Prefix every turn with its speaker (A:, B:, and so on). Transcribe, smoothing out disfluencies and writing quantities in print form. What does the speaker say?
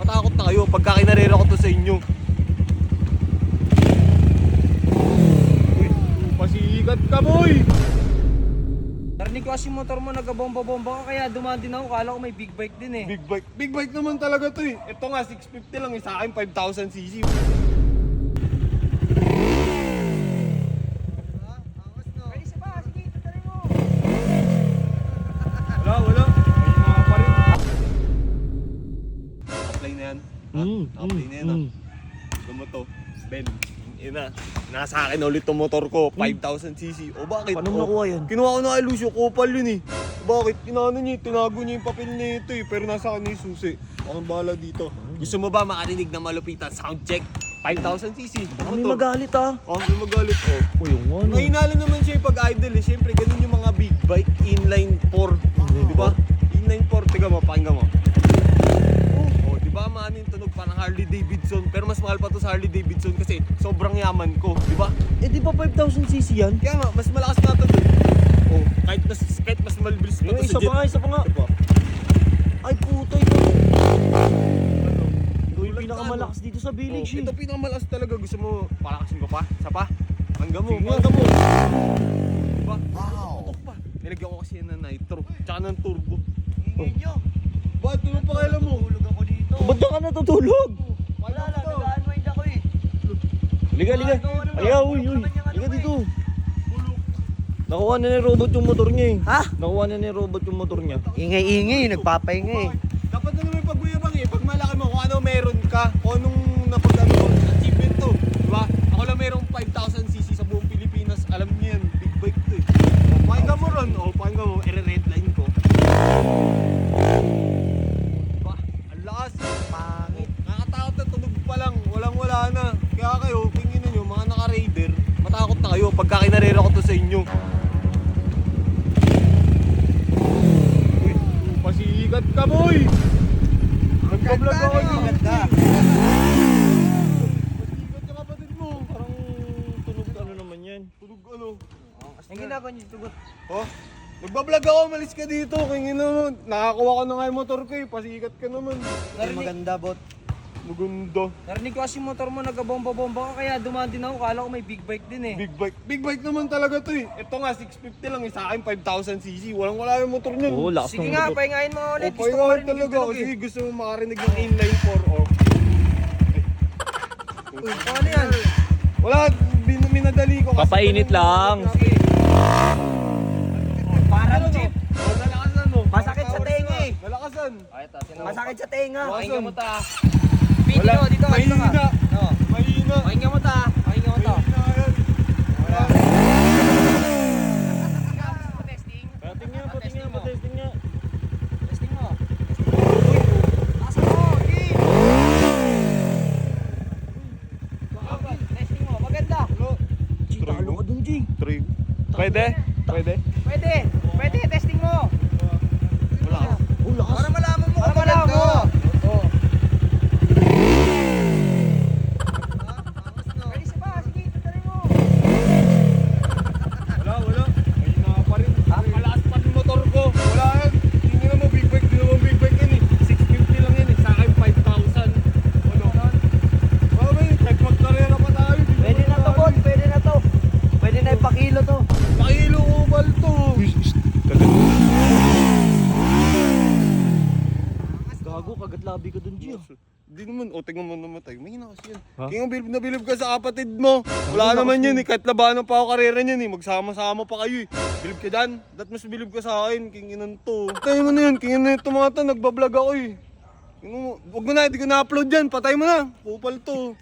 A: matakot na kayo pagka kinarera ko to sa inyo. Uy, pasikat ka boy!
B: Narinig ko kasi motor mo nagabomba-bomba ka, kaya dumaan din ako. Kala ko may big bike din eh.
A: Big bike naman talaga to eh. Ito nga, 650 lang eh. Sa akin, 5,000cc.
B: Ay, isa pa, sige, tutuloy mo.
A: Wala. Ayun na pa rin. Apply na yan. Apply na yan ah. Gusto mo to, Ben. Ina, nasa akin ulit tong motor ko, 5,000cc. O bakit?
C: Paano mo nakuha yan?
A: Kinuha ko na kay Lucio, kupal yun eh. Bakit? Kinano niya, tinago niya yung papel na ito eh. Pero nasa kanya yung susi. Ako ang bahala dito. Gusto mo ba makarinig ng malupitan? Sound check? 5,000cc.
C: May magalit ah.
A: Oh, may magalit oh.
C: O yung ano?
A: Mahinala naman siya yung pag-idle eh. Siyempre, ganun yung mga big bike, inline 4. Di ba? Inline 4, tiga mo, pakinggan mo. Oh, di ba maano yung tunog parang Harley Davidson? Pero mas mahal pa to sa Harley Davidson kasi sobrang yaman ko, di ba?
C: Eh di ba 5,000cc yan?
A: Kaya nga, mas malakas na to dun. Oh, kahit mas mabilis pa
C: Yung
A: to
C: isa
A: sa jet.
C: pa nga, isa pa nga.
A: Ito pa.
C: Ay puto ito.
A: Ano?
C: Ito yung
A: Tulad
C: pinakamalakas dito sa
A: ka, ano?
C: village
A: Oh, ito
C: eh.
A: pinakamalakas talaga. Gusto mo palakasin ko pa? Isa pa? Hanggang mo,
C: Sige.
A: hanggang mo. Diba? Wow! Tutok pa. Nilagyan ko kasi yan ng nitro, tsaka ng turbo.
B: Ingay nyo.
A: Ba't? Ano pa kailan mo?
B: Tulog ako dito.
C: Ba't ka natutulog?
B: Wala lang, nag-unwind ako eh.
C: Liga. Ayaw, uy. Liga dito. Nakuha na ni robot yung motor niya eh.
B: Ha?
C: Nakuha na ni robot yung motor niya.
B: Ingay, nagpapaingay.
A: Dapat na naman pagbuyabang eh. Pag malaki mo, kung ano meron ka, kung anong achievement to. Diba? Ako lang merong 5,000cc sa buong Pilipinas. Alam niyo yan, big bike to eh. Pakinggan mo ron. Pakinggan mo, redline ko. Diba? Ang lakas.
B: Pangit.
A: Nakakatakot na tunog pa lang. Walang-wala na. Kaya kayo, tingin nyo, mga naka-raider, matakot na kayo pagka kinarera ko to sa inyo. Uy, pasikat ka boy! Nagpa-vlog ako dito.
B: Maganda.
A: Pasikat ka kapatid mo.
C: Parang tunog ano naman yan.
A: Tunog ano?
B: Ang ginagawa niyo tugot.
A: Oh? Nagbablog ako, malis ka dito. Kingin naman. Nakakuha ka na nga yung motor ko eh. Pasikat ka naman.
B: Maganda, bot.
A: Maganda.
B: Narinig ko kasi motor mo nagabomba-bomba ka, kaya dumaan din ako. Kala ko may big bike din eh.
A: Big bike naman talaga to eh. Ito nga, 650 lang eh. Sa akin, 5,000cc. Walang-wala yung motor niyan.
C: Oo, lakas
B: Sige
C: ng
B: nga,
C: motor.
B: pahingahin mo ulit.
A: O,
B: Gusto ko
A: pahingahin
B: marinig yung
A: talaga
B: tunog
A: kasi
B: eh.
A: gusto mo makarinig ng inline 4 o.
B: Uy, paano yan?
A: Wala, minadali ko kasi.
C: Papainit lang.
B: Sige. Parang jeep.
A: Nalakasan mo.
B: Masakit sa tenga eh.
A: Nalakasan.
B: Masakit sa tenga.
A: Pakinggan mo
B: ta. Video, dito ka.
A: Mahina.
B: No.
A: Mahina.
B: Pakinggan mo ta. Pakinggan mo to.
A: Mahina yan.
B: Testing.
C: Pating niya, patesting niya.
B: Testing mo. Asa mo, Gin. Testing mo, maganda.
C: G, talo ka dun, G.
A: Three. Pwede? Pwede?
B: Pwede, testing mo.
A: Wala.
C: Oh, lakas.
B: Para malaman mo. Para malaman mo. Oo. Pwede siya ba? Sige, tutuloy mo.
A: Wala. Mahina pa rin. Malakas pa rin motor ko. Wala yan. Hindi naman big bike. Hindi naman big bike yan eh. 650 lang yan eh. Sa akin 5,000. Ano? Babay, kahit magkarera pa tayo.
B: Pwede na to, bot. Pwede na to. Pwede na ipakilo to.
A: Pakilo ubal to.
C: Gago, kagat labi ka dun, G.
A: Hindi naman, tingnan mo namatay. Mahina kasi yan.
C: Ha?
A: Kaya bilib ka sa kapatid mo. Wala naman yan eh. Kahit labanan pa ako karera niyan eh. Magsama-sama pa kayo eh. Bilib ka dyan. Dat mas bilib ka sa akin. Kinginan to. Patay mo na yun. Kinginan ito mga to. Nagbablog ako eh. Huwag mo na, hindi ko na-upload yan. Patay mo na. Kupal to.